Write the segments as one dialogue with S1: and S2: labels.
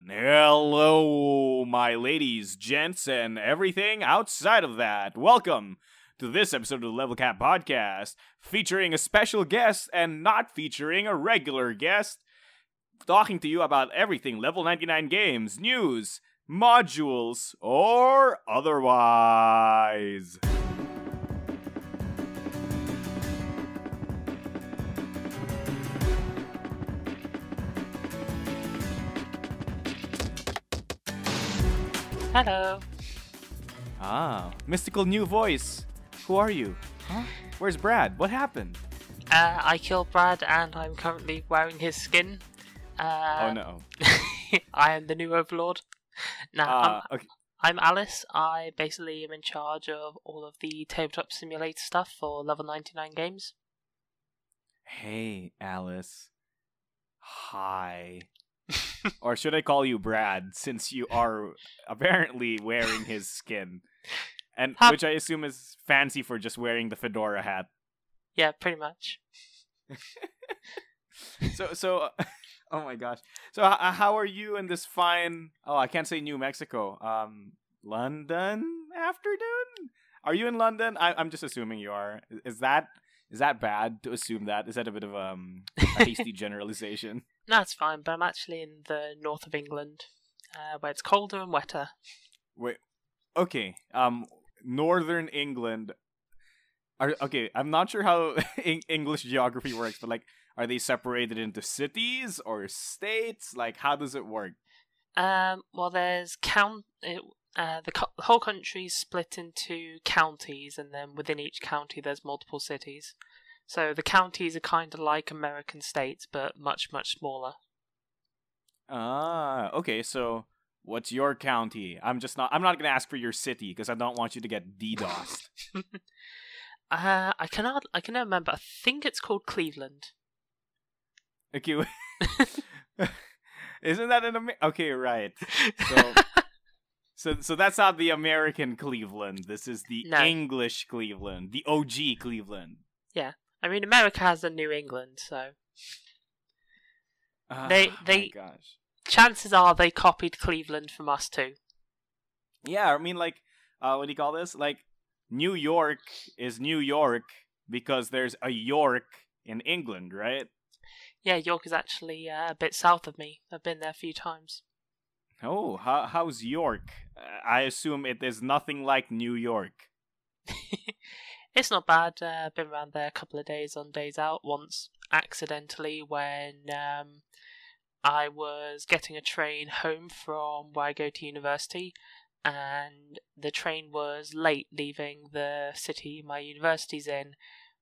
S1: Hello, my ladies, gents, and everything outside of that. Welcome to this episode of the Level Cap Podcast, featuring a special guest and not featuring a regular guest, talking to you about everything Level 99 games, news, modules, or otherwise.
S2: Hello.
S1: Mystical new voice. Who are you? Huh? Where's Brad? What happened?
S2: I killed Brad and I'm currently wearing his skin.
S1: Oh no.
S2: I am the new overlord.
S1: Okay.
S2: I'm Alice. I basically am in charge of all of the tabletop simulator stuff for level 99 games.
S1: Hey, Alice. Hi. Or should I call you Brad, since you are apparently wearing his skin? And which I assume is fancy for just wearing the fedora hat.
S2: Yeah, pretty much.
S1: So oh my gosh. So how are you in this fine, I can't say New Mexico, London afternoon? Are you in London? I'm just assuming you are. Is that bad to assume that? Is that a bit of a hasty generalization?
S2: No, it's fine, but I'm actually in the north of England, where it's colder and wetter.
S1: Wait, okay. Northern England. Okay, I'm not sure how English geography works, but are they separated into cities or states? How does it work?
S2: Well, there's the whole country's split into counties, and then within each county there's multiple cities. So the counties are kind of like American states, but much, much smaller.
S1: Okay, so what's your county? I'm not gonna ask for your city, because I don't want you to get DDoSed.
S2: I cannot remember. I think it's called Cleveland.
S1: Okay. Isn't that okay, right. So that's not the American Cleveland. This is the English Cleveland, the OG Cleveland.
S2: Yeah. I mean, America has a New England, so my gosh. Chances are they copied Cleveland from us too.
S1: Yeah, I mean, what do you call this? New York is New York because there's a York in England, right?
S2: Yeah, York is actually a bit south of me. I've been there a few times.
S1: Oh, how's York? I assume it is nothing like New York.
S2: It's not bad. I've been around there a couple of days on days out. Once accidentally when I was getting a train home from where I go to university, and the train was late leaving the city my university's in.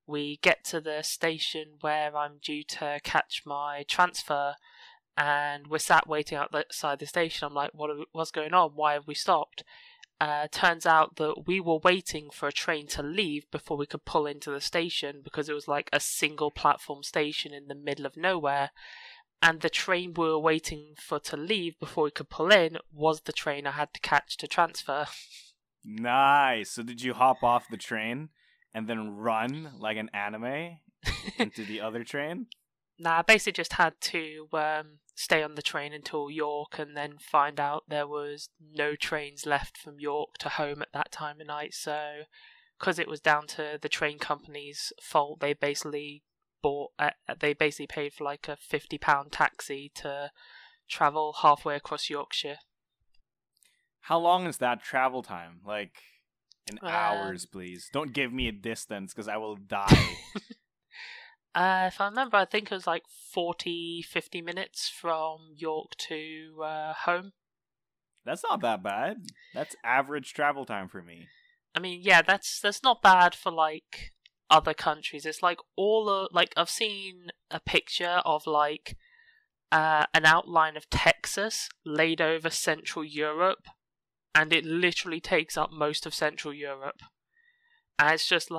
S2: We get to the station where I'm due to catch my transfer, and we're sat waiting outside the station. I'm like, what's going on? Why have we stopped? Turns out that we were waiting for a train to leave before we could pull into the station, because it was like a single platform station in the middle of nowhere, and the train we were waiting for to leave before we could pull in was the train I had to catch to transfer.
S1: Nice. So did you hop off the train and then run like an anime into the other train?
S2: Nah, I basically just had to stay on the train until York, and then find out there was no trains left from York to home at that time of night. So, because it was down to the train company's fault, they basically paid for like a £50 taxi to travel halfway across Yorkshire.
S1: How long is that travel time? In hours, please. Don't give me a distance, because I will die.
S2: If I remember, I think it was 50 minutes from York to home.
S1: That's not that bad. That's average travel time for me.
S2: I mean, yeah, that's not bad for other countries. It's I've seen a picture of an outline of Texas laid over Central Europe, and it literally takes up most of Central Europe. And it's just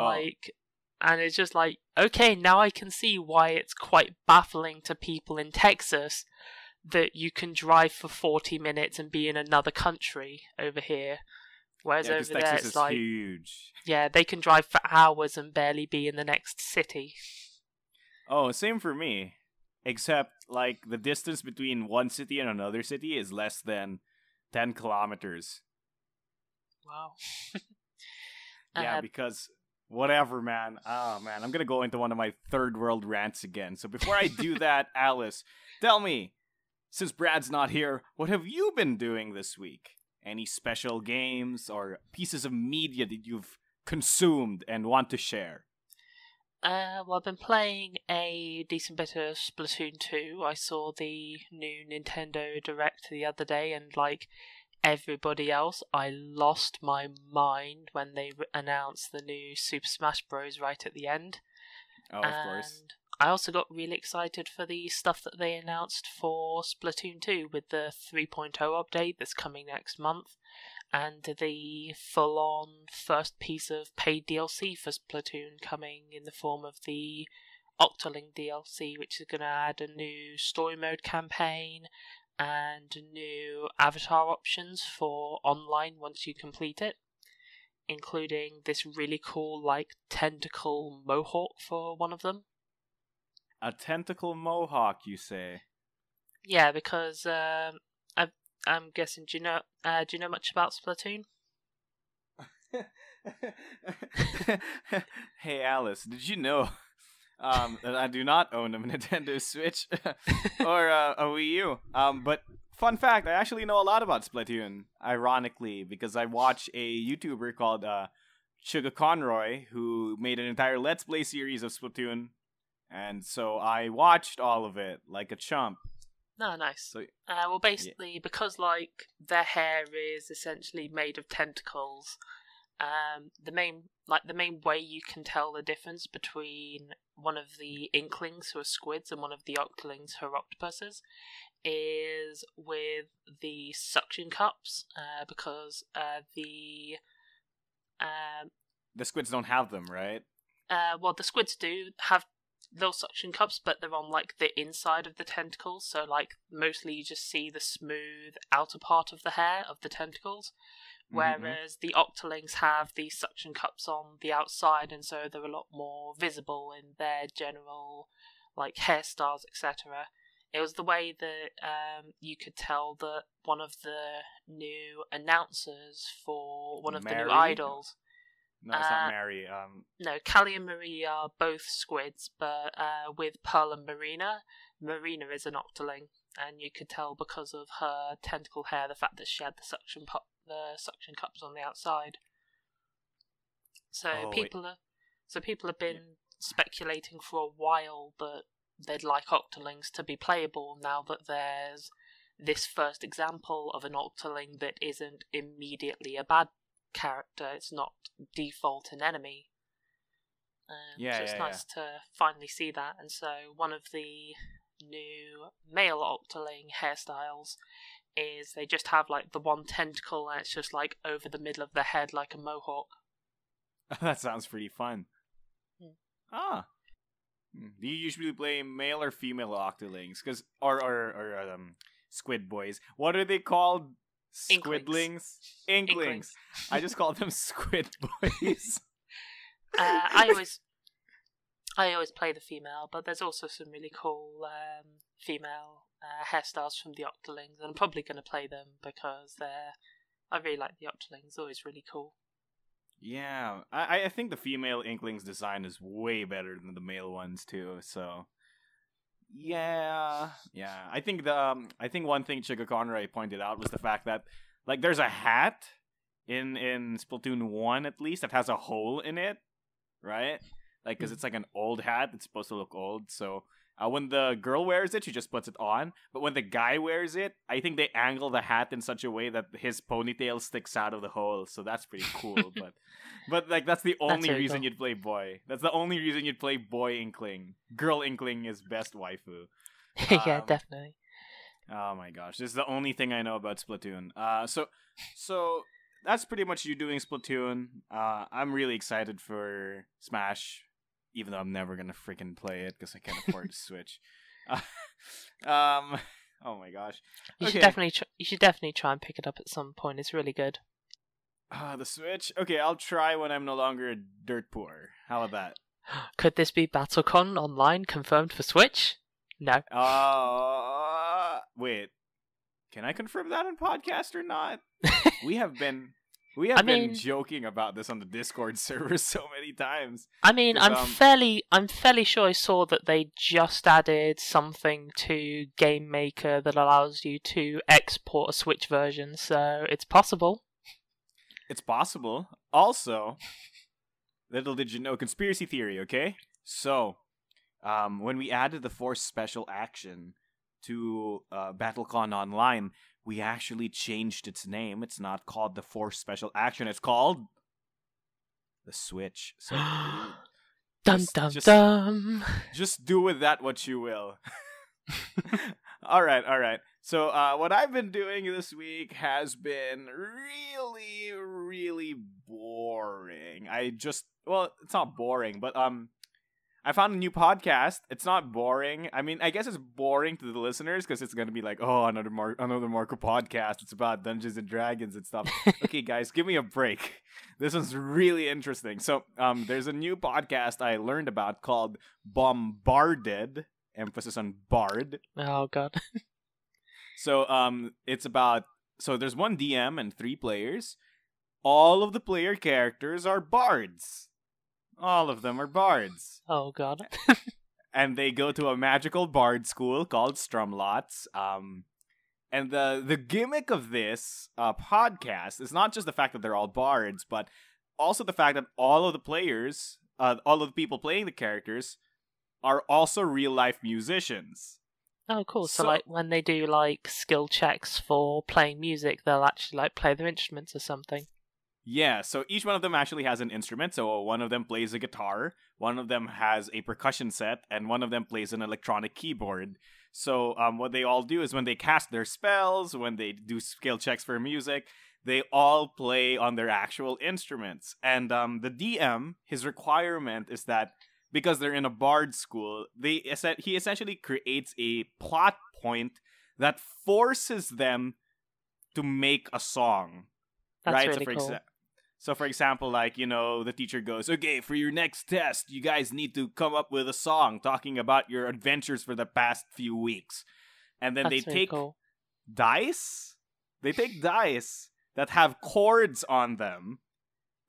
S2: okay, now I can see why it's quite baffling to people in Texas that you can drive for 40 minutes and be in another country over here. Whereas over there,
S1: Texas
S2: it's
S1: is huge.
S2: Yeah, they can drive for hours and barely be in the next city.
S1: Oh, same for me. except like the distance between one city and another city is less than 10 kilometers.
S2: Wow.
S1: Yeah, because whatever, man. Oh, man. I'm going to go into one of my third world rants again. So before I do that, Alice, tell me, since Brad's not here, what have you been doing this week? Any special games or pieces of media that you've consumed and want to share?
S2: Well, I've been playing a decent bit of Splatoon 2. I saw the new Nintendo Direct the other day, and like everybody else, I lost my mind when they announced the new Super Smash Bros. Right at the end.
S1: Oh, of course.
S2: And I also got really excited for the stuff that they announced for Splatoon 2 with the 3.0 update that's coming next month, and the full-on first piece of paid DLC for Splatoon coming in the form of the Octoling DLC, which is going to add a new story mode campaign and new avatar options for online once you complete it, including this really cool, like, tentacle mohawk for one of them.
S1: A tentacle mohawk, you say?
S2: Yeah, because I'm guessing. Do you know much about Splatoon?
S1: Hey, Alice, did you know that I do not own a Nintendo Switch or a Wii U? But fun fact, I actually know a lot about Splatoon, ironically, because I watch a YouTuber called Sugar Conroy, who made an entire Let's Play series of Splatoon, and so I watched all of it like a chump.
S2: No, nice.
S1: So,
S2: well, basically, because like their hair is essentially made of tentacles, the main way you can tell the difference between one of the Inklings, who are squids, and one of the Octolings, who are octopuses, is with the suction cups, because the
S1: squids don't have them, right?
S2: well, the squids do have those suction cups, but they're on like the inside of the tentacles, so like mostly you just see the smooth outer part of the hair of the tentacles, whereas the Octolings have these suction cups on the outside, and so they're a lot more visible in their general like hairstyles, etc. It was the way that you could tell that one of the new announcers for one of the new idols.
S1: No, it's not Mary.
S2: No, Callie and Marie are both squids, but with Pearl and Marina, Marina is an Octoling, and you could tell because of her tentacle hair, the fact that she had the suction cups on the outside. So people have been speculating for a while that they'd like Octolings to be playable now that there's this first example of an Octoling that isn't immediately a bad character. It's not default an enemy. So it's nice to finally see that. And so one of the new male Octoling hairstyles is they just have like the one tentacle, and it's just like over the middle of the head like a mohawk.
S1: That sounds pretty fun. Do you usually play male or female Octolings? Or squid boys? What are they called? Squidlings? Inklings. I just call them squid boys.
S2: I always play the female, but there's also some really cool female hairstyles from the Octolings, and I'm probably going to play them because I really like the Octolings. It's always really cool.
S1: Yeah, I think the female Inklings design is way better than the male ones too. So yeah. I think one thing Chica Conroy pointed out was the fact that like there's a hat in Splatoon 1 at least that has a hole in it, right? Like because it's like an old hat, it's supposed to look old. So when the girl wears it, she just puts it on. But when the guy wears it, I think they angle the hat in such a way that his ponytail sticks out of the hole. So that's pretty cool. But like that's the only reason you'd play boy. That's the only reason you'd play boy Inkling. Girl Inkling is best waifu.
S2: Yeah, definitely.
S1: Oh my gosh, this is the only thing I know about Splatoon. So that's pretty much you doing Splatoon. I'm really excited for Smash, even though I'm never gonna freaking play it because I can't afford to Switch. Oh my gosh.
S2: You should definitely try and pick it up at some point. It's really good.
S1: The Switch? Okay, I'll try when I'm no longer dirt poor. How about that?
S2: Could this be BattleCon Online confirmed for Switch? No.
S1: Wait. Can I confirm that on podcast or not? We have been joking about this on the Discord server so many times.
S2: I mean, I'm fairly sure I saw that they just added something to Game Maker that allows you to export a Switch version, so it's possible.
S1: It's possible. Also, little did you know, conspiracy theory, okay? So, when we added the Force Special Action to BattleCon Online, we actually changed its name. It's not called the Force Special Action. It's called the Switch. So, just do with that what you will. All right. So, what I've been doing this week has been really, really boring. It's not boring, but I found a new podcast. It's not boring. I mean, I guess it's boring to the listeners because it's gonna be like, oh, another Marco podcast. It's about Dungeons and Dragons and stuff. Okay, guys, give me a break. This one's really interesting. So, there's a new podcast I learned about called Bombarded. Emphasis on Bard.
S2: Oh God.
S1: So, it's about there's one DM and 3 players. All of the player characters are bards. All of them are bards.
S2: Oh God.
S1: And they go to a magical bard school called Strumlots. And the gimmick of this podcast is not just the fact that they're all bards, but also the fact that all of the players, all of the people playing the characters, are also real life musicians.
S2: Oh, cool. So like when they do like skill checks for playing music, they'll actually like play their instruments or something.
S1: Yeah, so each one of them actually has an instrument. So one of them plays a guitar, one of them has a percussion set, and one of them plays an electronic keyboard. So what they all do is when they cast their spells, when they do skill checks for music, they all play on their actual instruments. And the DM, his requirement is that because they're in a bard school, he essentially creates a plot point that forces them to make a song.
S2: That's
S1: right?
S2: really cool.
S1: So, for example, like, the teacher goes, okay, for your next test, you guys need to come up with a song talking about your adventures for the past few weeks. And then they take dice. They take dice that have chords on them,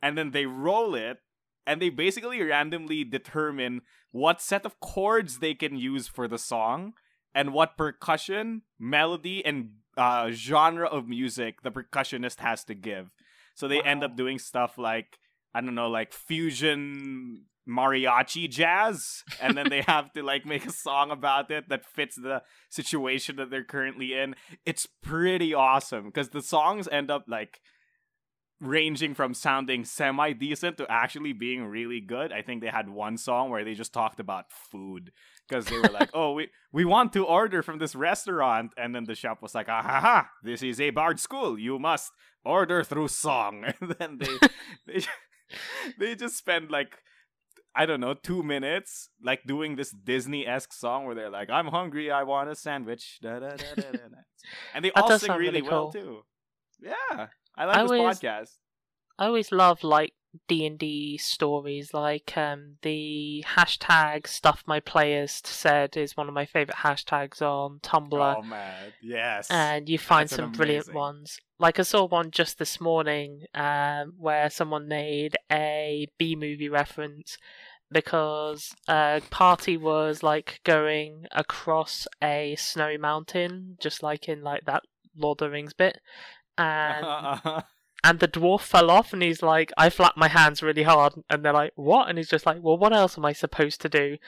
S1: and then they roll it, and they basically randomly determine what set of chords they can use for the song, and what percussion, melody, and genre of music the percussionist has to give. So they end up doing stuff like, I don't know, like fusion mariachi jazz, and then they have to like make a song about it that fits the situation that they're currently in. It's pretty awesome because the songs end up like ranging from sounding semi-decent to actually being really good. I think they had one song where they just talked about food because they were like, oh, we want to order from this restaurant. And then the chef was like, ha, this is a bard school. You must order through song. And then they just spend like, I don't know, 2 minutes like doing this Disney-esque song where they're like, I'm hungry, I want a sandwich. Da, da, da, da, da. And they all sing really well too. Yeah. I like this podcast.
S2: I always love like D&D stories, like the hashtag stuff my players said is one of my favorite hashtags on Tumblr.
S1: Oh man, yes.
S2: And you find some brilliant ones. Like I saw one just this morning where someone made a B-movie reference because a party was like going across a snowy mountain, just like in like that Lord of the Rings bit. And the dwarf fell off, and he's like, I flapped my hands really hard. And they're like, what? And he's just like, well, what else am I supposed to do?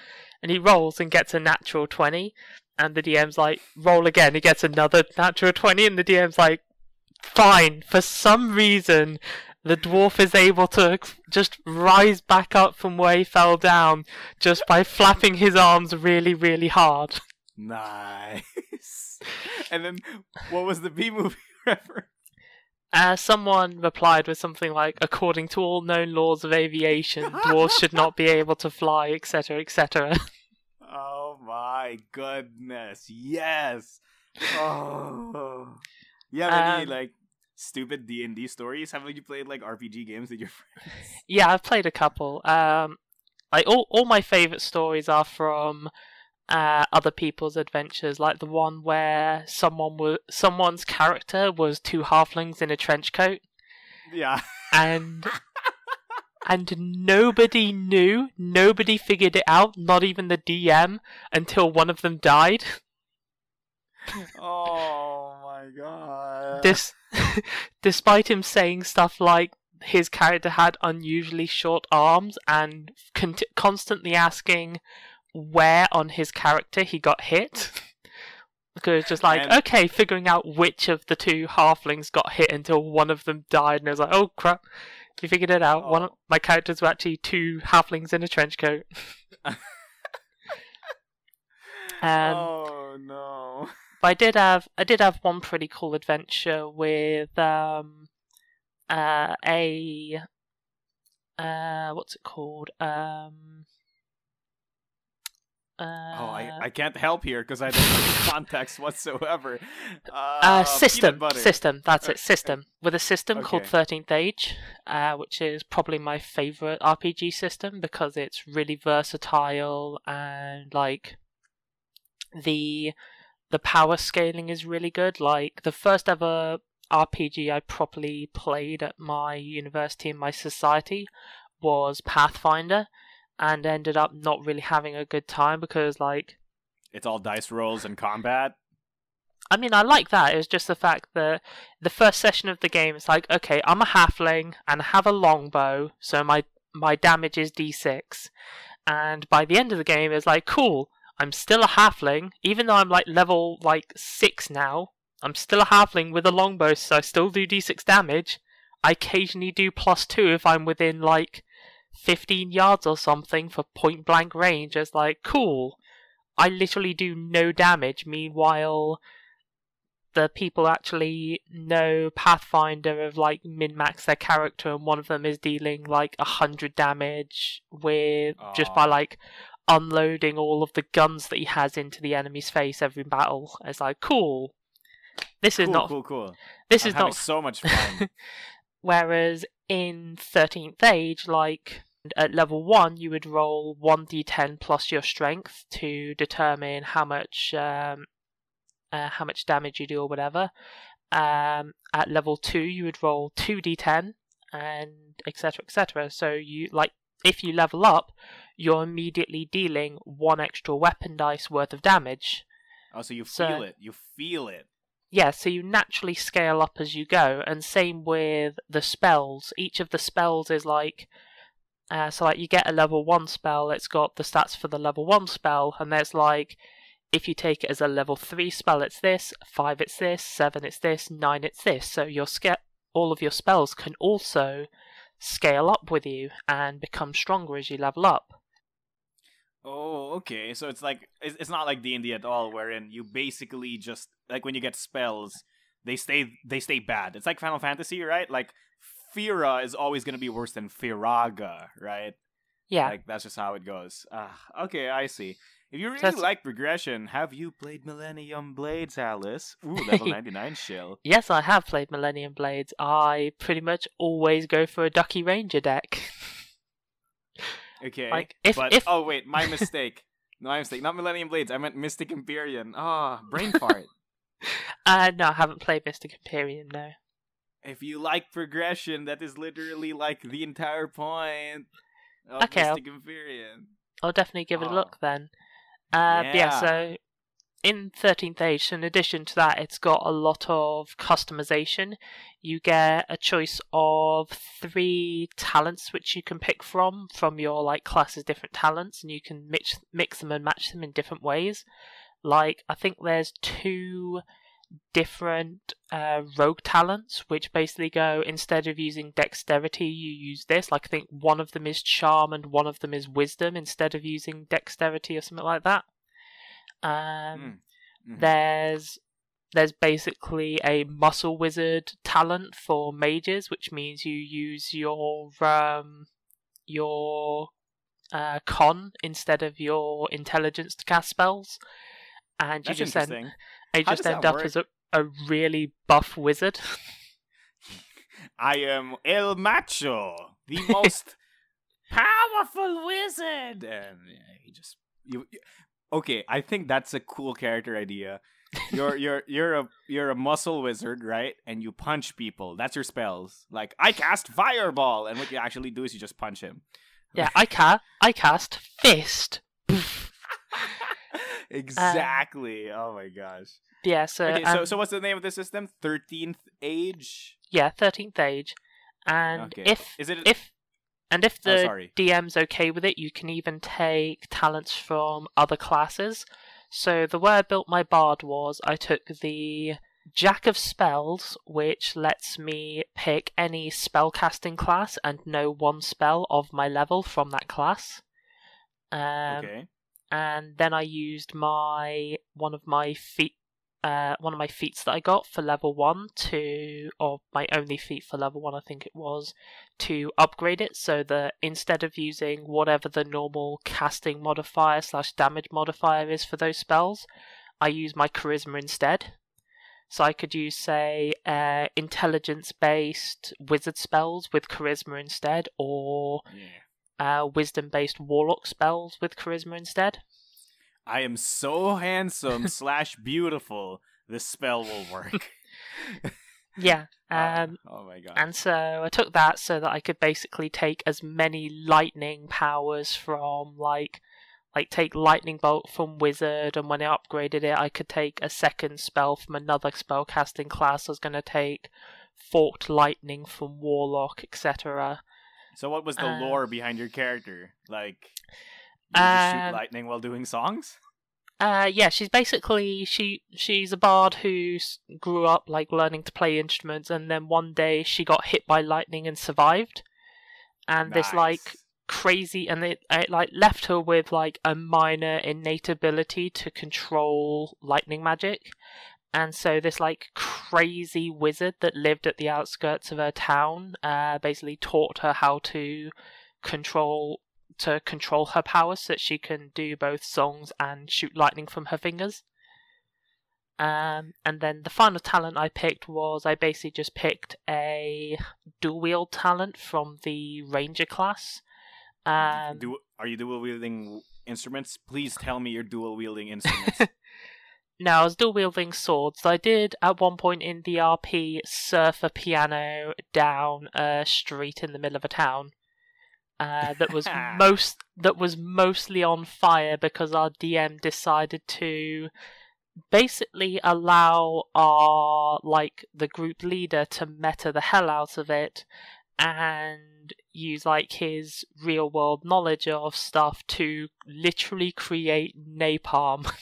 S2: And he rolls and gets a natural 20. And the DM's like, roll again. He gets another natural 20. And the DM's like, fine. For some reason, the dwarf is able to just rise back up from where he fell down just by flapping his arms really, really hard.
S1: Nice. And then, what was the B-movie reference?
S2: Someone replied with something like, according to all known laws of aviation, dwarves should not be able to fly, etc., etc.
S1: Oh my goodness, yes! Oh. You have any, like, stupid D&D stories? Haven't you played, like, RPG games with your friends?
S2: Yeah, I've played a couple. Like, all my favourite stories are from other people's adventures, like the one where someone's character was two halflings in a trench coat.
S1: Yeah.
S2: And nobody figured it out, not even the DM, until one of them died.
S1: Oh my god.
S2: Despite him saying stuff like his character had unusually short arms and constantly asking where on his character he got hit. Because it's just like, okay, figuring out which of the two halflings got hit until one of them died, and it was like, oh crap, you figured it out. One of my characters were actually two halflings in a trench coat.
S1: Oh no.
S2: But I did have one pretty cool adventure with what's it called?
S1: I can't help here because I don't know context whatsoever.
S2: System. That's it. System. With a system called 13th Age, which is probably my favorite RPG system because it's really versatile and like the power scaling is really good. Like the first ever RPG I properly played at my university and my society was Pathfinder, and ended up not really having a good time because like
S1: it's all dice rolls and combat.
S2: I mean, I like that. It was just the fact that the first session of the game, it's like, okay, I'm a halfling and I have a longbow, so my damage is d6. And by the end of the game, it's like, cool, I'm still a halfling, even though I'm like level 6 now. I'm still a halfling with a longbow, so I still do d6 damage. I occasionally do +2 if I'm within 15 yards or something for point blank range. It's like, cool, I literally do no damage. Meanwhile, the people actually know Pathfinder of min-max their character, and one of them is dealing 100 damage with just by unloading all of the guns that he has into the enemy's face every battle. It's like, cool. This is
S1: cool.
S2: This
S1: I'm
S2: is
S1: having
S2: not
S1: so much fun.
S2: Whereas in 13th Age, at level 1, you would roll 1d10 plus your strength to determine how much damage you do or whatever. At level 2, you would roll 2d10 and etc. etc. So you if you level up, you're immediately dealing 1 extra weapon dice worth of damage.
S1: Oh, so you feel it. You feel it.
S2: Yeah, so you naturally scale up as you go, and same with the spells. Each of the spells is you get a level 1 spell, it's got the stats for the level 1 spell, and there's if you take it as a level 3 spell, it's this, 5 it's this, 7 it's this, 9 it's this. So all of your spells can also scale up with you and become stronger as you level up.
S1: Oh, okay. So it's it's not like D&D at all, wherein you basically just when you get spells, they stay bad. It's like Final Fantasy, right? Fira is always going to be worse than Firaga, right?
S2: Yeah.
S1: That's just how it goes. Okay, I see. If you really like progression, have you played Millennium Blades, Alice? Ooh, level 99 shill.
S2: Yes, I have played Millennium Blades. I pretty much always go for a Ducky Ranger deck.
S1: Okay, oh wait, my mistake. No, my mistake. Not Millennium Blades. I meant Mystic Empyrean. Brain fart.
S2: No, I haven't played Mystic Empyrean, no.
S1: If you like progression, that is literally the entire point of Mystic Empyrean.
S2: I'll definitely give it a look then. So in 13th Age, in addition to that, it's got a lot of customization. You get a choice of 3 talents which you can pick from your class's different talents, and you can mix them and match them in different ways. I think there's 2 different rogue talents which basically go, instead of using dexterity, you use this. I think one of them is charm and one of them is wisdom instead of using dexterity or something like that. There's basically a muscle wizard talent for mages, which means you use your con instead of your intelligence to cast spells, and you just end up as a really buff wizard.
S1: I am El Macho, the most powerful wizard, and Okay, I think that's a cool character idea. You're a muscle wizard, right? And you punch people. That's your spells. Like I cast fireball, and what you actually do is you just punch him.
S2: Yeah, I cast fist.
S1: Exactly. Oh my gosh.
S2: Yeah, so
S1: Okay, so what's the name of the system? 13th Age?
S2: yeah, 13th Age. And
S1: Okay.
S2: if the
S1: sorry.
S2: DM's okay with it, you can even take talents from other classes. So the way I built my bard was I took the Jack of Spells, which lets me pick any spellcasting class and know one spell of my level from that class.
S1: Okay.
S2: And then I used one of my feats that I got for level 1 or my only feat for level 1 I think it was, to upgrade it so that instead of using whatever the normal casting modifier / damage modifier is for those spells, I use my charisma instead. So I could use, say, intelligence-based wizard spells with charisma instead, or wisdom-based warlock spells with charisma instead.
S1: I am so handsome / beautiful. This spell will work.
S2: Yeah.
S1: Oh my god.
S2: And so I took that so that I could basically take as many lightning powers from like take lightning bolt from wizard, and when I upgraded it I could take a second spell from another spellcasting class. I was going to take forked lightning from warlock, etc.
S1: So what was the lore behind your character? Like, you just shoot lightning while doing songs?
S2: Yeah, she's basically she's a bard who grew up like learning to play instruments, and then one day she got hit by lightning and survived. And
S1: Nice.
S2: this like crazy, and it like left her with like a minor innate ability to control lightning magic. And so this like crazy wizard that lived at the outskirts of her town basically taught her how to control her powers so that she can do both songs and shoot lightning from her fingers. And then the final talent I picked was I basically just picked a dual wield talent from the ranger class.
S1: Are you dual wielding instruments? Please tell me you're dual wielding instruments.
S2: No, I was dual wielding swords. I did at one point in the RP surf a piano down a street in the middle of a town. That was mostly on fire because our DM decided to basically allow the group leader to meta the hell out of it and use like his real world knowledge of stuff to literally create napalm.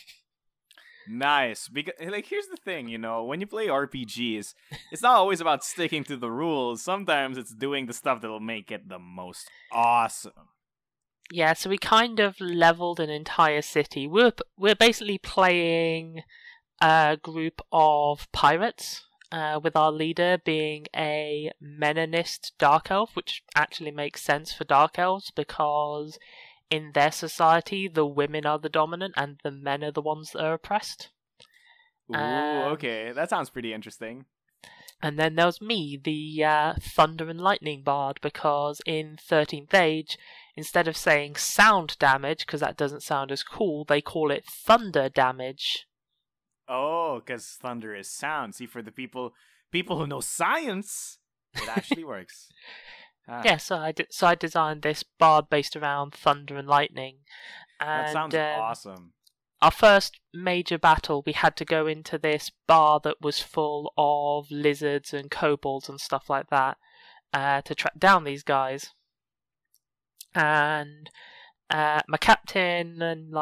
S1: Nice. Because like here's the thing, when you play RPGs, it's not always about sticking to the rules. Sometimes it's doing the stuff that'll make it the most awesome.
S2: Yeah, so we kind of leveled an entire city. We're basically playing a group of pirates, with our leader being a Menonist dark elf, which actually makes sense for dark elves because in their society, the women are the dominant and the men are the ones that are oppressed.
S1: Ooh, okay. That sounds pretty interesting.
S2: And then there was me, the Thunder and Lightning Bard, because in 13th Age, instead of saying sound damage, because that doesn't sound as cool, they call it thunder damage.
S1: Oh, because thunder is sound. See, for the people who know science, it actually works.
S2: Yeah, so I designed this bard based around thunder and lightning. And,
S1: that sounds awesome.
S2: Our first major battle, we had to go into this bar that was full of lizards and kobolds and stuff like that to track down these guys. And my captain and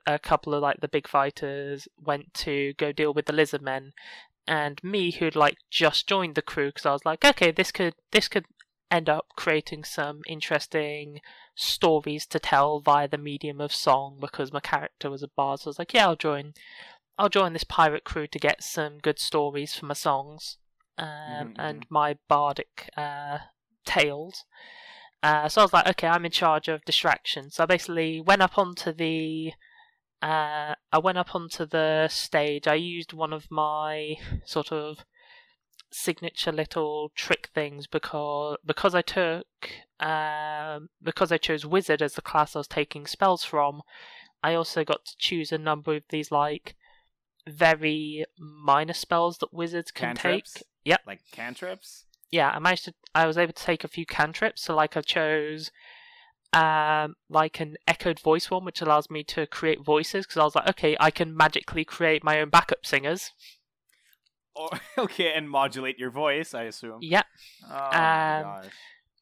S2: a couple of the big fighters went to go deal with the lizard men, and me, who'd just joined the crew, because I was like, okay, this could end up creating some interesting stories to tell via the medium of song, because my character was a bard. So I was like, yeah, I'll join this pirate crew to get some good stories for my songs and my bardic tales. So I was like, okay, I'm in charge of distraction. So I basically went up onto the stage. I used one of my sort of signature little trick things because I chose wizard as the class I was taking spells from. I also got to choose a number of these like very minor spells that wizards can
S1: Cantrips?
S2: take. Yep.
S1: Like cantrips?
S2: Yeah, I was able to take a few cantrips. So like I chose like an echoed voice one, which allows me to create voices, because I was like, okay, I can magically create my own backup singers.
S1: Oh, okay, and modulate your voice, I assume.
S2: Yep.
S1: Oh my gosh.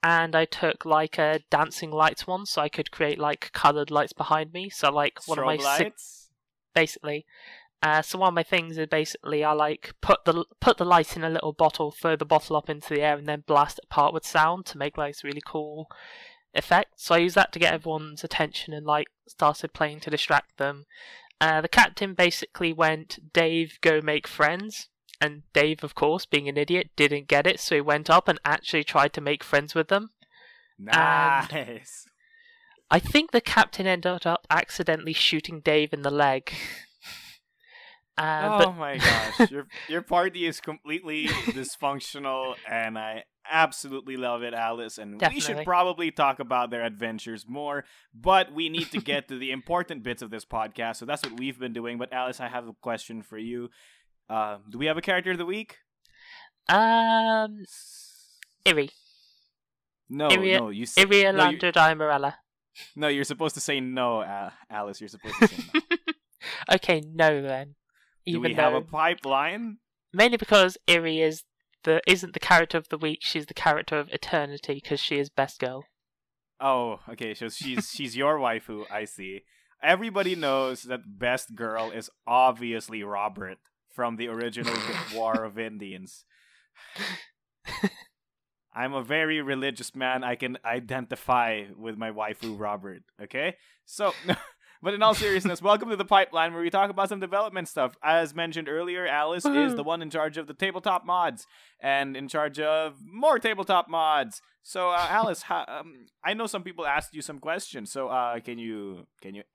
S2: And I took like a dancing lights one, so I could create like coloured lights behind me. So like one of my
S1: lights?
S2: basically. So one of my things is basically I like put the light in a little bottle, throw the bottle up into the air, and then blast it apart with sound to make like this really cool effect. So I used that to get everyone's attention and like started playing to distract them. The captain basically went, "Dave, go make friends." And Dave, of course, being an idiot, didn't get it, so he went up and actually tried to make friends with them.
S1: Nice.
S2: And I think the captain ended up accidentally shooting Dave in the leg.
S1: Oh my gosh, your party is completely dysfunctional, and I absolutely love it, Alice. And
S2: Definitely.
S1: We should probably talk about their adventures more, but we need to get to the important bits of this podcast, so that's what we've been doing. But Alice, I have a question for you. Do we have a character of the week?
S2: Iri.
S1: No, you said
S2: Iri Alando Diamorella.
S1: No, you're supposed to say no, Alice. You're supposed to say no.
S2: Okay, no then.
S1: Do we have a pipeline?
S2: Mainly because Iri isn't the character of the week. She's the character of eternity because she is best girl.
S1: Oh, okay. So she's your waifu. I see. Everybody knows that best girl is obviously Robert from the original War of Indians. I'm a very religious man. I can identify with my waifu Robert. Okay, so. But in all seriousness, welcome to the pipeline where we talk about some development stuff. As mentioned earlier, Alice is the one in charge of the tabletop mods and in charge of more tabletop mods. So, Alice, I know some people asked you some questions. So, can you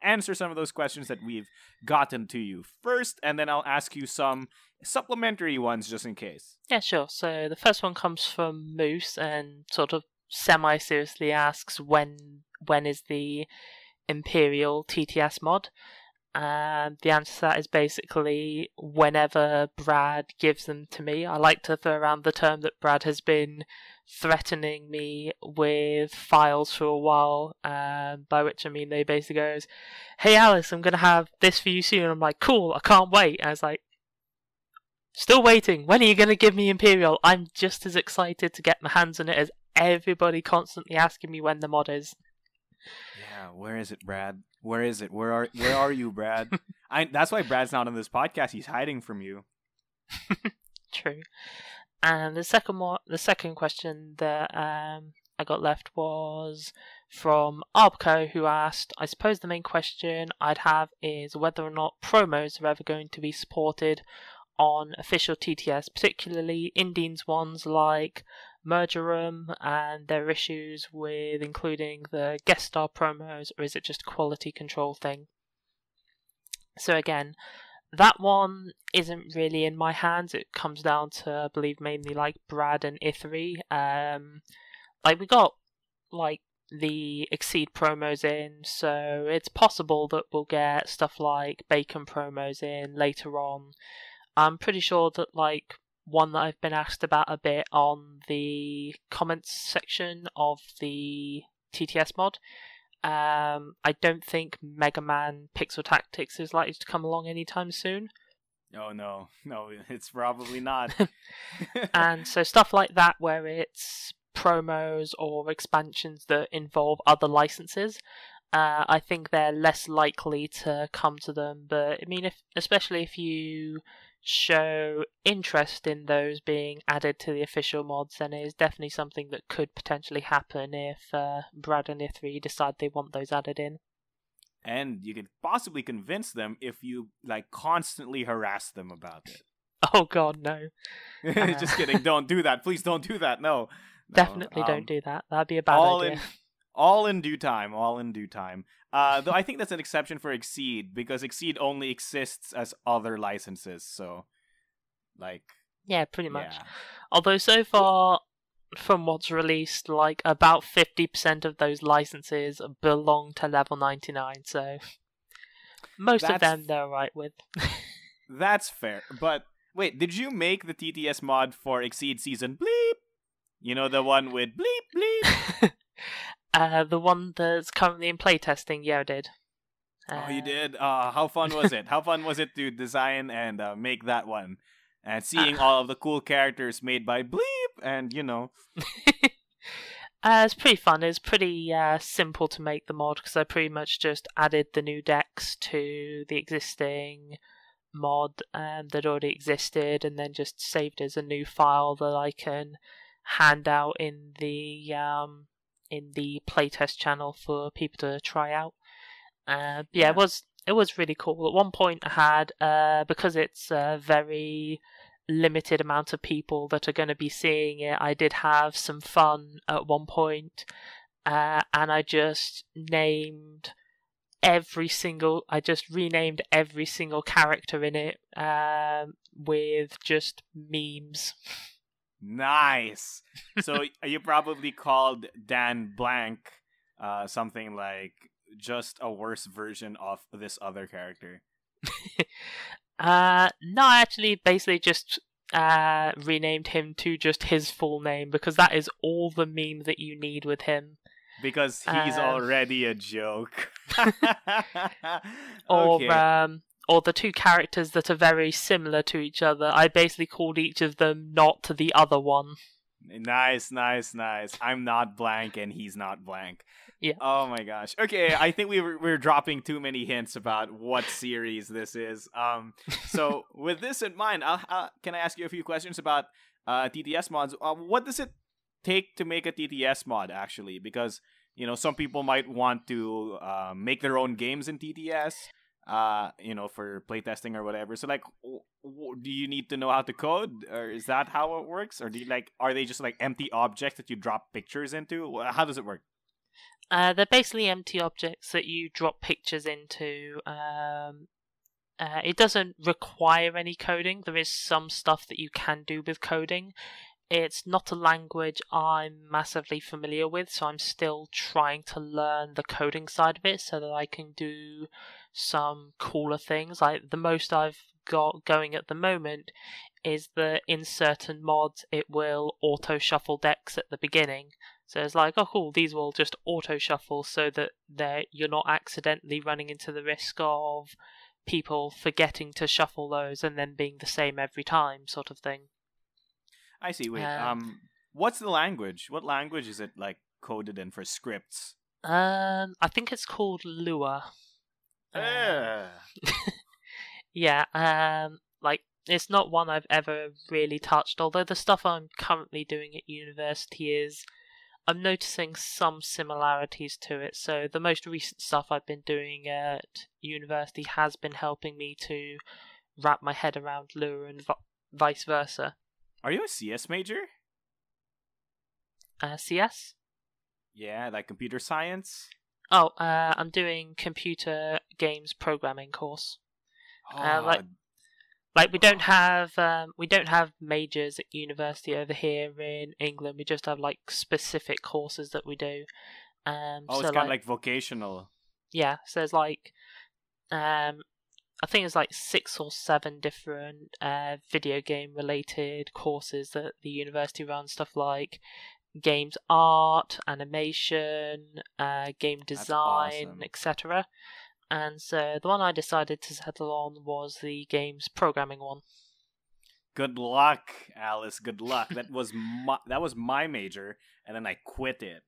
S1: answer some of those questions that we've gotten to you first, and then I'll ask you some supplementary ones just in case.
S2: Yeah, sure. So the first one comes from Moose and sort of semi-seriously asks when is the Imperial TTS mod, and the answer to that is basically whenever Brad gives them to me. I like to throw around the term that Brad has been threatening me with files for a while, by which I mean they basically goes, "Hey Alice, I'm gonna have this for you soon." And I'm like, "Cool, I can't wait." And I was like, "Still waiting, when are you gonna give me Imperial?" I'm just as excited to get my hands on it as everybody constantly asking me when the mod is.
S1: Yeah, where is it, Brad? Where is it? Where are you, Brad? That's why Brad's not on this podcast. He's hiding from you.
S2: True. And the second question that I got left was from Arbco, who asked, "I suppose the main question I'd have is whether or not promos are ever going to be supported on official TTS, particularly Indians ones like Merger Room, and their issues with including the guest star promos, or is it just a quality control thing?" So again, that one isn't really in my hands. It comes down to, I believe, mainly like Brad and Ithri. Like we got like the Exceed promos in, so it's possible that we'll get stuff like Bacon promos in later on. I'm pretty sure that like one that I've been asked about a bit on the comments section of the TTS mod. I don't think Mega Man Pixel Tactics is likely to come along anytime soon.
S1: Oh no, it's probably not.
S2: And so stuff like that where it's promos or expansions that involve other licenses, I think they're less likely to come to them. But I mean, especially if you show interest in those being added to the official mods, then it is definitely something that could potentially happen if Brad and Ithri decide they want those added in.
S1: And you could possibly convince them if you like constantly harass them about it.
S2: Oh god, no.
S1: Just kidding, don't do that. Please don't do that. No.
S2: Definitely don't do that. That'd be a bad idea.
S1: All in due time. Though I think that's an exception for Exceed, because Exceed only exists as other licenses, so like
S2: yeah, pretty much.
S1: Yeah.
S2: Although so far from what's released, like about 50% of those licenses belong to level 99, so Most of
S1: That's
S2: them they're alright with.
S1: that's fair. But wait, did you make the TTS mod for Exceed Season Bleep? You know, the one with bleep bleep?
S2: The one that's currently in playtesting, yeah, I did.
S1: Oh, you did? How fun was it? How fun was it to design and make that one? And seeing all of the cool characters made by Bleep and, you know.
S2: It's pretty fun. It's pretty simple to make the mod because I pretty much just added the new decks to the existing mod that already existed and then just saved as a new file that I can hand out in the playtest channel for people to try out. Yeah, it was really cool. At one point I had, because it's a very limited amount of people that are going to be seeing it, I did have some fun at one point, and I just renamed every single character in it with just memes.
S1: Nice. So you probably called Dan Blank something like just a worse version of this other character.
S2: No, I actually basically just renamed him to just his full name because that is all the meme that you need with him.
S1: Because he's already a joke.
S2: Okay. Or the two characters that are very similar to each other. I basically called each of them not the other one.
S1: Nice. I'm not blank and he's not blank.
S2: Yeah.
S1: Oh my gosh. Okay, I think we're dropping too many hints about what series this is. So with this in mind, can I ask you a few questions about TTS mods? What does it take to make a TTS mod actually? Because you know some people might want to make their own games in TTS. You know, for playtesting or whatever. So, like, do you need to know how to code, or is that how it works, or are they just like empty objects that you drop pictures into? How does it work?
S2: They're basically empty objects that you drop pictures into. It doesn't require any coding. There is some stuff that you can do with coding. It's not a language I'm massively familiar with, so I'm still trying to learn the coding side of it so that I can do some cooler things. Like the most I've got going at the moment is that in certain mods it will auto shuffle decks at the beginning. So it's like, oh cool, these will just auto shuffle so that you're not accidentally running into the risk of people forgetting to shuffle those and then being the same every time, sort of thing.
S1: I see. Wait, what's the language? What language is it like coded in for scripts?
S2: I think it's called Lua. Yeah, like it's not one I've ever really touched, although the stuff I'm currently doing at university I'm noticing some similarities to it. So the most recent stuff I've been doing at university has been helping me to wrap my head around Lua and vice versa.
S1: Are you a CS major?
S2: CS?
S1: Yeah, like computer science?
S2: Oh, I'm doing computer games programming course. Like we don't have majors at university over here in England. We just have like specific courses that we do.
S1: It's kind of like vocational.
S2: Yeah, so there's like I think it's like 6 or 7 different video game related courses that the university runs. Stuff like games art, animation, game design,
S1: awesome.
S2: etc. And so the one I decided to settle on was the games programming one.
S1: Good luck, Alice. Good luck. That was my major, and then I quit it.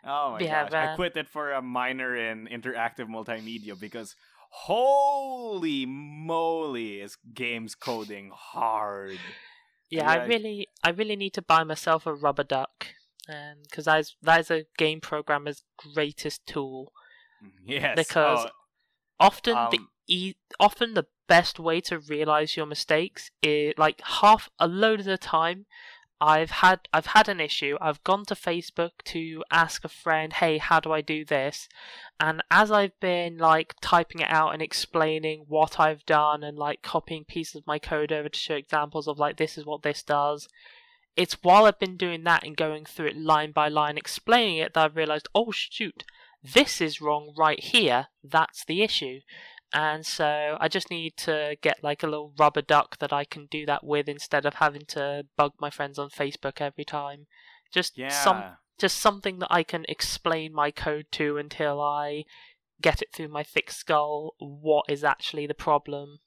S1: Oh my gosh. I quit it for a minor in interactive multimedia because holy moly is games coding hard.
S2: Yeah, I really need to buy myself a rubber duck, because that is a game programmer's greatest tool.
S1: Yes,
S2: because often the best way to realize your mistakes is like a load of the time. I've had an issue. I've gone to Facebook to ask a friend, "Hey, how do I do this?" And as I've been like typing it out and explaining what I've done and like copying pieces of my code over to show examples of like this is what this does, it's while I've been doing that and going through it line by line explaining it that I've realized, oh shoot, this is wrong right here, that's the issue. And so I just need to get like a little rubber duck that I can do that with instead of having to bug my friends on Facebook every time. Just something that I can explain my code to until I get it through my thick skull what is actually the problem.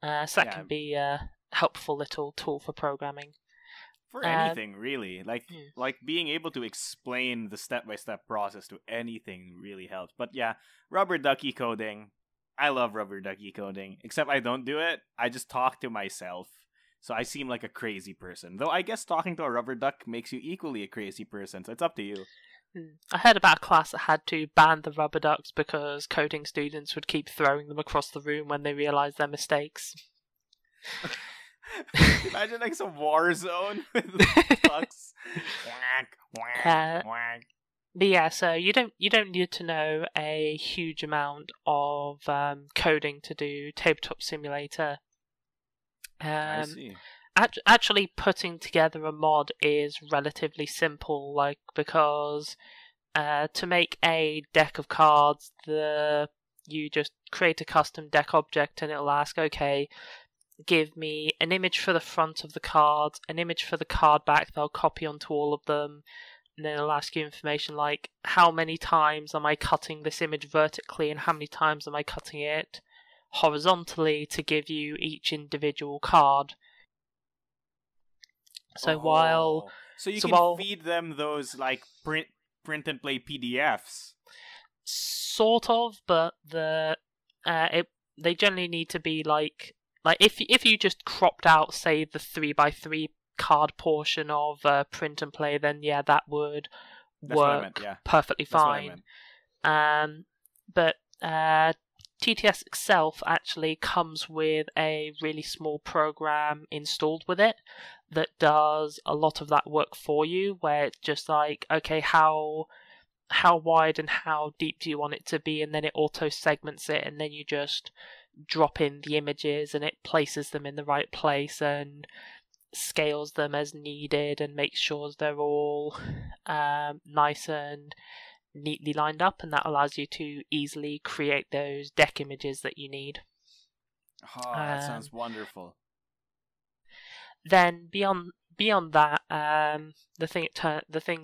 S2: So that can be a helpful little tool for programming.
S1: For anything, really. Like being able to explain the step-by-step process to anything really helps. But yeah, rubber ducky coding. I love rubber ducky coding, except I don't do it. I just talk to myself, so I seem like a crazy person. Though I guess talking to a rubber duck makes you equally a crazy person, so it's up to you.
S2: I heard about a class that had to ban the rubber ducks because coding students would keep throwing them across the room when they realised their mistakes.
S1: Imagine like some war zone with ducks.
S2: But yeah, so you don't need to know a huge amount of coding to do Tabletop Simulator.
S1: I see.
S2: Actually, putting together a mod is relatively simple, because to make a deck of cards, you just create a custom deck object, and it'll ask, okay, give me an image for the front of the card, an image for the card back that I'll copy onto all of them. And then it'll ask you information like how many times am I cutting this image vertically and how many times am I cutting it horizontally to give you each individual card. So
S1: you can feed them those like print and play PDFs.
S2: Sort of, but they generally need to be like if you just cropped out, say, the 3x3 card portion of print and play, then yeah, that would work perfectly fine. But TTS itself actually comes with a really small program installed with it that does a lot of that work for you, where it's just like, okay, how wide and how deep do you want it to be, and then it auto segments it, and then you just drop in the images and it places them in the right place and scales them as needed and makes sure they're all nice and neatly lined up, and that allows you to easily create those deck images that you need.
S1: Oh, that sounds wonderful.
S2: Then beyond that, the thing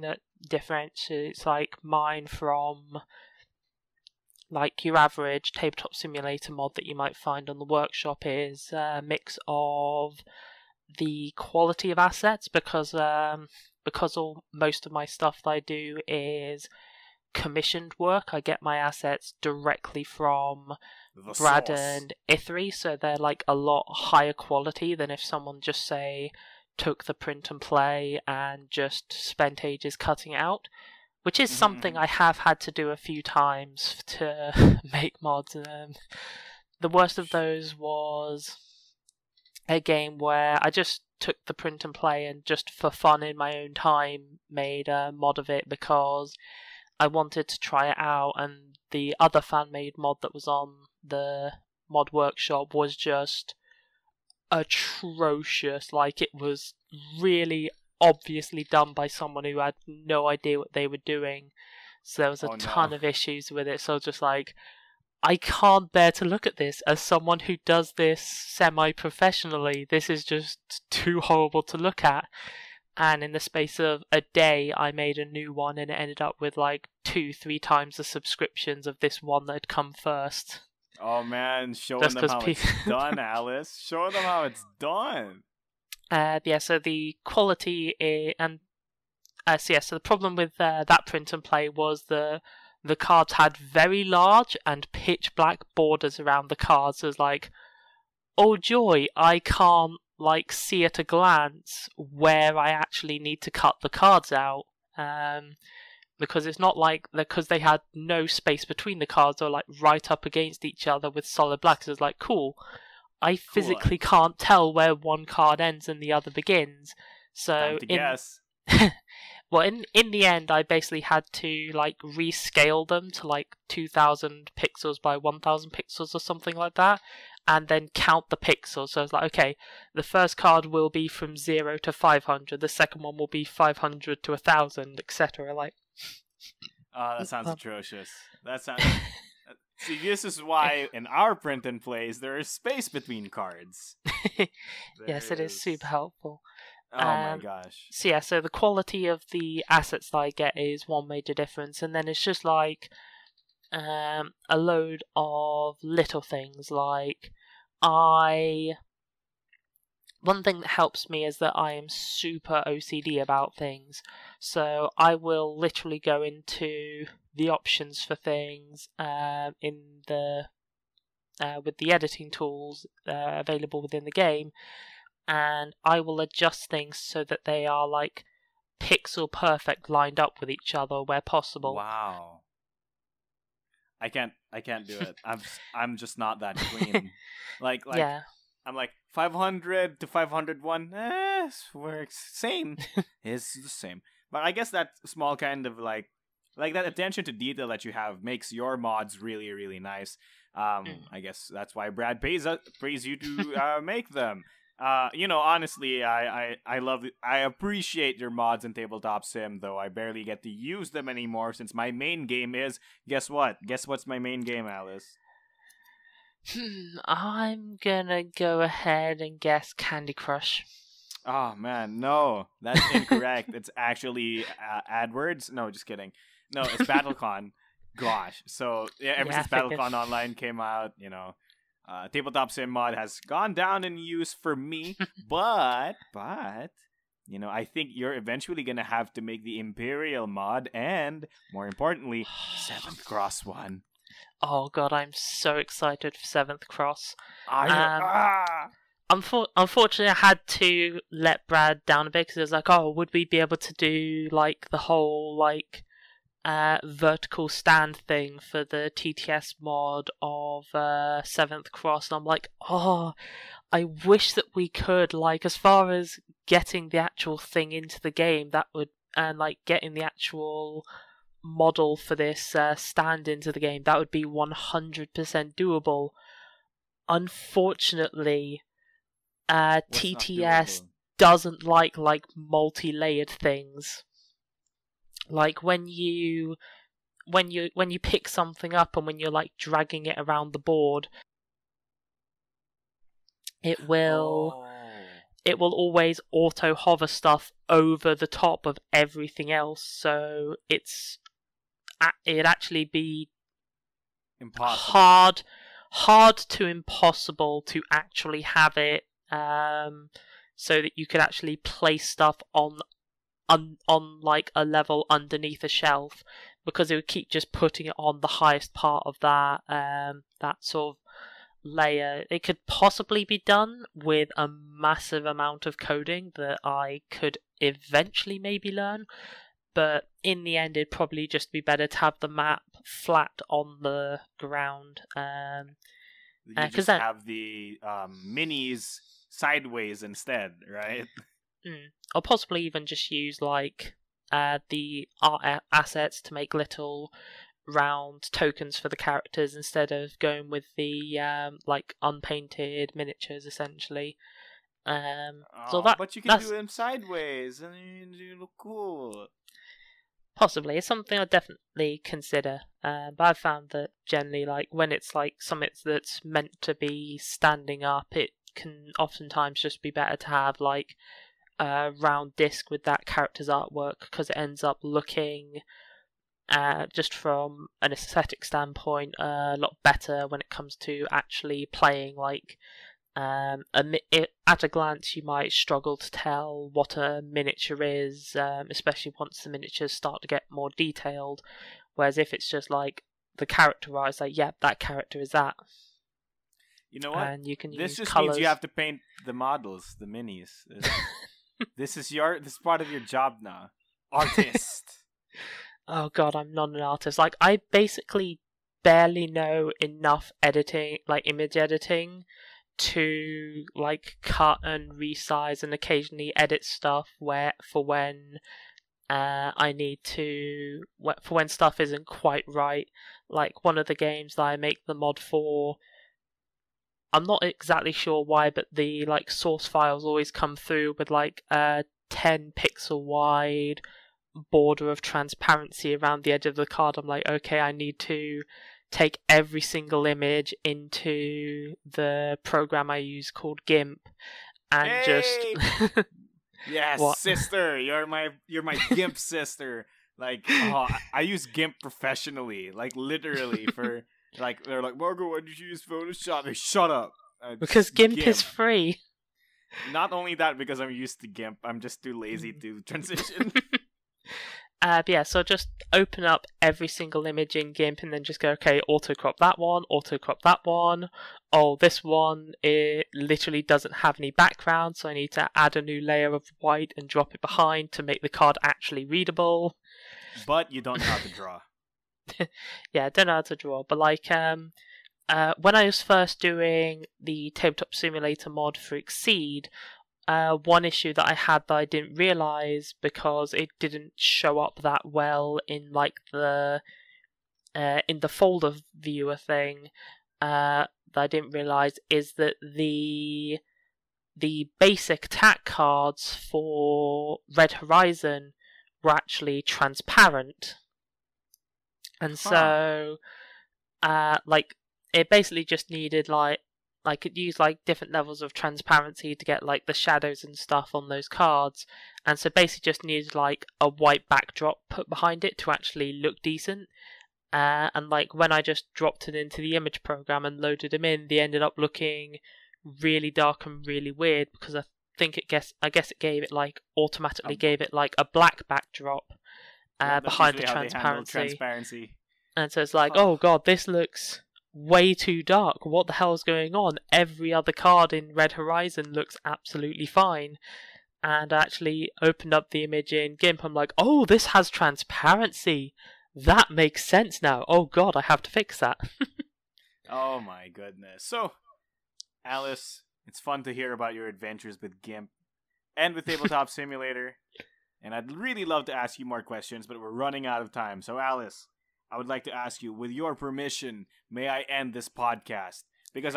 S2: that differentiates like mine from like your average tabletop simulator mod that you might find on the workshop is a mix of the quality of assets, because most of my stuff that I do is commissioned work. I get my assets directly from Brad
S1: source.
S2: And Ithri, so they're like a lot higher quality than if someone just say took the print and play and just spent ages cutting it out, which is something I have had to do a few times to make mods. The worst of those was a game where I just took the print and play and just for fun in my own time made a mod of it because I wanted to try it out, and the other fan-made mod that was on the mod workshop was just atrocious. Like, it was really obviously done by someone who had no idea what they were doing, so there was a ton of issues with it. So I was just like, I can't bear to look at this as someone who does this semi-professionally. This is just too horrible to look at. And in the space of a day, I made a new one, and it ended up with like 2-3 times the subscriptions of this one that had come first.
S1: Oh man, showing them how it's done, Alice. Show them how it's done.
S2: Yeah, so the quality so the problem with that print and play was the cards had very large and pitch black borders around the cards. So it was like, oh joy, I can't like see at a glance where I actually need to cut the cards out, because it's not like because they had no space between the cards or like right up against each other with solid black. So it's like, cool, I physically can't tell where one card ends and the other begins. So
S1: guess.
S2: Well, in the end, I basically had to like rescale them to like 2,000 pixels by 1,000 pixels or something like that, and then count the pixels. So I was like, okay, the first card will be from 0 to 500, the second one will be 500 to 1,000, etc. Like,
S1: Oh, that sounds atrocious. That sounds. See, this is why in our print and plays there is space between cards.
S2: Yes, it is super helpful.
S1: Oh my gosh.
S2: So yeah, so the quality of the assets that I get is one major difference, and then it's just like a load of little things. Like one thing that helps me is that I am super OCD about things, so I will literally go into the options for things in the with the editing tools available within the game, and I will adjust things so that they are like pixel perfect, lined up with each other where possible.
S1: Wow. I can't do it. I'm just not that clean. like
S2: yeah.
S1: I'm like 500 to 501. Works. Same. It's the same. But I guess that small kind of like that attention to detail that you have makes your mods really, really nice. I guess that's why Brad pays you to make them. Honestly, I appreciate your mods in Tabletop Sim, though I barely get to use them anymore since my main game is, guess what? Guess what's my main game, Alice?
S2: I'm gonna go ahead and guess Candy Crush.
S1: Oh man, no, that's incorrect. It's actually AdWords. No, just kidding. No, it's BattleCon. Gosh, so yeah, ever since BattleCon Online came out, Tabletop Sim mod has gone down in use for me, but I think you're eventually gonna have to make the Imperial mod, and more importantly, 7th Cross one.
S2: Oh god, I'm so excited for 7th Cross. Unfortunately, I had to let Brad down a bit because it was like, oh, would we be able to do like the whole like vertical stand thing for the TTS mod of 7th Cross? And I'm like, oh, I wish that we could, like, as far as getting the actual thing into the game, that would, and like getting the actual model for this stand into the game, that would be 100% doable. Unfortunately, TTS doesn't like multi-layered things. Like when you pick something up and when you're like dragging it around the board, it will always auto hover stuff over the top of everything else. So it'd actually be
S1: impossible.
S2: hard to impossible to actually have it so that you could actually place stuff on like a level underneath a shelf, because it would keep just putting it on the highest part of that sort of layer. It could possibly be done with a massive amount of coding that I could eventually maybe learn, but in the end it'd probably just be better to have the map flat on the ground.
S1: You just have the minis sideways instead, right?
S2: Or possibly even just use like the art assets to make little round tokens for the characters instead of going with the like unpainted miniatures essentially.
S1: But you can do them sideways and you look cool.
S2: Possibly, it's something I'd definitely consider. But I've found that generally, like when it's like something that's meant to be standing up, it can oftentimes just be better to have like a round disc with that character's artwork, because it ends up looking, just from an aesthetic standpoint, a lot better when it comes to actually playing. Like at a glance you might struggle to tell what a miniature is, especially once the miniatures start to get more detailed, whereas if it's just like the characterized, like, yep, that character is that.
S1: You know what?
S2: And you can
S1: this
S2: use
S1: just
S2: colors.
S1: Means you have to paint the models, the minis. This is part of your job now. Artist.
S2: Oh god, I'm not an artist. Like, I basically barely know enough editing, like image editing, to like cut and resize and occasionally edit stuff for when I need to, for when stuff isn't quite right. Like one of the games that I make the mod for, I'm not exactly sure why, but the like source files always come through with like 10 pixel wide border of transparency around the edge of the card. I'm like, okay, I need to take every single image into the program I use called GIMP and just
S1: yes,
S2: What?
S1: sister, you're my GIMP sister. Like, I use GIMP professionally, like literally for like they're like, Margo, why did you use Photoshop? Like, shut up.
S2: because GIMP is free.
S1: Not only that, because I'm used to GIMP, I'm just too lazy to transition.
S2: But yeah, so just open up every single image in GIMP and then just go, okay, auto crop that one, auto crop that one. Oh, this one, it literally doesn't have any background, so I need to add a new layer of white and drop it behind to make the card actually readable.
S1: But you don't know how to draw.
S2: Yeah, I don't know how to draw, but like, when I was first doing the Tabletop Simulator mod for Exceed, one issue that I had that I didn't realize because it didn't show up that well in like the folder viewer thing, that I didn't realize is that the basic attack cards for Red Horizon were actually transparent, and so like it basically just needed like it used like different levels of transparency to get like the shadows and stuff on those cards, and so basically just needed like a white backdrop put behind it to actually look decent. And like when I just dropped it into the image program and loaded them in, they ended up looking really dark and really weird because I guess it gave it like automatically gave it like a black backdrop behind the transparency. And so it's like, oh god, this looks way too dark. What the hell is going on? Every other card in Red Horizon looks absolutely fine. And I actually opened up the image in GIMP. I'm like, oh, this has transparency. That makes sense now. Oh god, I have to fix that.
S1: Oh my goodness. So, Alice, it's fun to hear about your adventures with GIMP and with Tabletop Simulator. And I'd really love to ask you more questions, but we're running out of time. So, Alice, I would like to ask you, with your permission, may I end this podcast? Because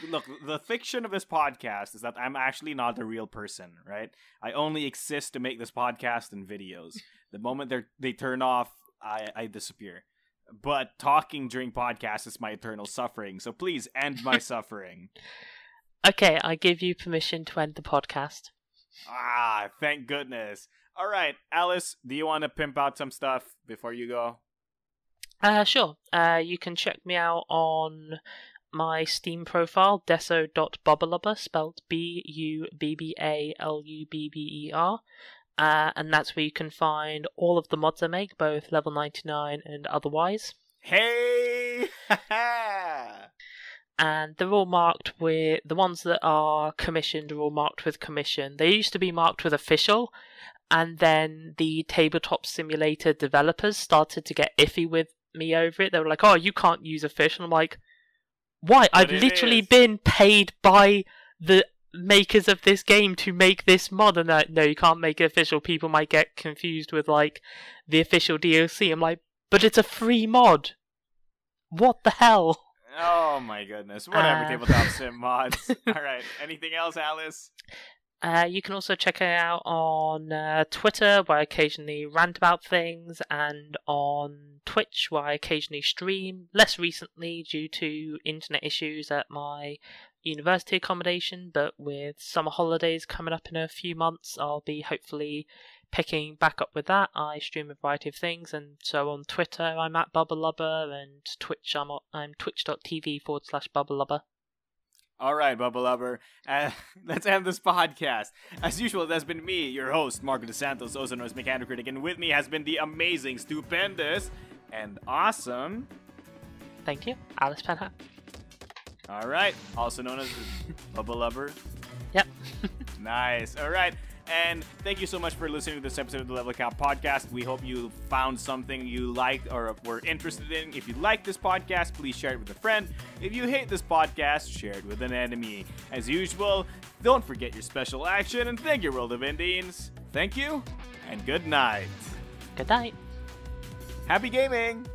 S1: look, the fiction of this podcast is that I'm actually not a real person, right? I only exist to make this podcast and videos. The moment they turn off, I disappear. But talking during podcasts is my eternal suffering. So please end my suffering.
S2: Okay, I give you permission to end the podcast.
S1: Thank goodness. All right, Alice, do you want to pimp out some stuff before you go?
S2: Sure. You can check me out on my Steam profile, deso.bubblubber, spelled BUBBALUBBER. And that's where you can find all of the mods I make, both level 99 and otherwise.
S1: Hey!
S2: And they're all marked with, the ones that are commissioned are all marked with commission. They used to be marked with official, and then the Tabletop Simulator developers started to get iffy with me over it. They were like, oh, you can't use official. I'm like, why? I've literally been paid by the makers of this game to make this mod, and no, you can't make it official. People might get confused with like the official DLC. I'm like, but it's a free mod. What the hell?
S1: Oh my goodness. Whatever, Tabletop Sim mods. Alright, anything else, Alice?
S2: You can also check it out on Twitter, where I occasionally rant about things, and on Twitch, where I occasionally stream. Less recently due to internet issues at my university accommodation, but with summer holidays coming up in a few months, I'll be hopefully picking back up with that. I stream a variety of things, and so on Twitter I'm at BubbleLubber, and Twitch I'm twitch.tv/BubbleLubber.
S1: Alright, Bubble let's end this podcast. As usual, it has been me, your host, Marco DeSantos, also known as Mechanic Critic, and with me has been the amazing, stupendous, and awesome...
S2: Thank you, Alice Penhat.
S1: Alright, also known as Bubble Lover.
S2: Yep.
S1: Nice. Alright, and thank you so much for listening to this episode of the Level Cap Podcast. We hope you found something you liked or were interested in. If you like this podcast, please share it with a friend. If you hate this podcast, share it with an enemy. As usual, don't forget your special action, and thank you, World of Indians. Thank you, and good night.
S2: Good night.
S1: Happy gaming!